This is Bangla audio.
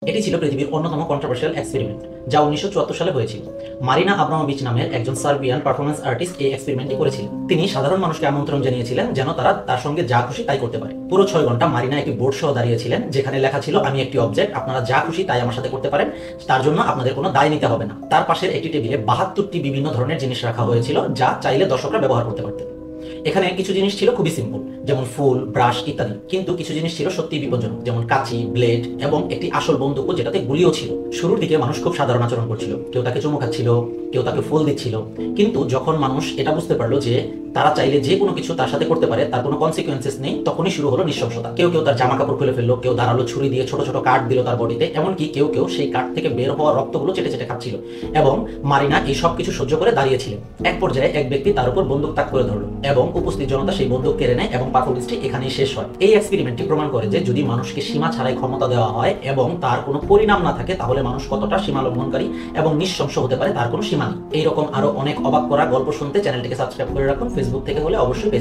এটি ছিল পৃথিবীর অন্যতম কন্ট্রোভার্সিয়াল এক্সপেরিমেন্ট, যা 1974 সালে হয়েছিল। মারিনা আব্রামোভিচ নামের একজন সার্বিয়ান পারফরম্যান্স আর্টিস্ট এই এক্সপেরিমেন্টটি করেছিলেন। তিনি সাধারণ মানুষকে আমন্ত্রণ জানিয়েছিলেন যেন তারা তার সঙ্গে যা খুশি তাই করতে পারে। পুরো 6 ঘন্টা মারিনা একটি বোর্ড সহ দাঁড়িয়েছিলেন, যেখানে লেখা ছিল, আমি একটি অবজেক্ট, আপনারা যা খুশি তাই আমার সাথে করতে পারেন, তার জন্য আপনাদের কোনো দায় নিতে হবে না। তার পাশের একটি টেবিলে 72টি বিভিন্ন ধরনের জিনিস রাখা হয়েছিল, যা চাইলে দর্শকরা ব্যবহার করতে পারতেন। এখানে কিছু জিনিস ছিল খুবই সিম্পল, যেমন ফুল, ব্রাশ ইত্যাদি, কিন্তু কিছু জিনিস ছিল সত্যিই বিপজ্জনক, যেমন কাঁচি, ব্লেড এবং একটি আসল বন্দুকও, যেটাতে গুলিও ছিল। শুরুর দিকে মানুষ খুব সাধারণ আচরণ করছিল, কেউ তাকে চুমু খাচ্ছিল, কেউ তাকে ফুল দিচ্ছিল। কিন্তু যখন মানুষ এটা বুঝতে পারলো যে তারা চাইলে যে কোনো কিছু তার সাথে করতে পারে, তার কোনো কনসিকুয়েন্সেস নেই, তখনই শুরু হলো নৃশংসতা। কেউ কেউ তার জামা কাপড় খুলে ফেললো, কেউ ধারালো ছুরি দিয়ে ছোট ছোট কাট দিল তার বডিতে, এমনকি কেউ কেউ সেই কাট থেকে বের হওয়া রক্তগুলো চেটে চেটে খাচ্ছিল। এবং মারিনা এই সব কিছু সহ্য করে দাঁড়িয়েছিলেন। এক পর্যায়ে এক ব্যক্তি তার উপর বন্দুক তাক করে ধরলো এবং উপস্থিত জনতা সেই বন্দুক কেড়ে নেয় এবং পারফরমেন্সটি এখানেই শেষ হয়। এই এক্সপেরিমেন্টটি প্রমাণ করে যে যদি মানুষকে সীমা ছাড়াই ক্ষমতা দেওয়া হয় এবং তার কোনো পরিণাম না থাকে, তাহলে মানুষ কতটা সীমা লঙ্ঘনকারী এবং নৃশংস হতে পারে তার কোনো সীমা নেই। এইরকম আরো অনেক অবাক করা গল্প শুনতে চ্যানেলটিকে সাবস্ক্রাইব করে রাখুন। ফেসবুক থেকে হলে অবশ্যই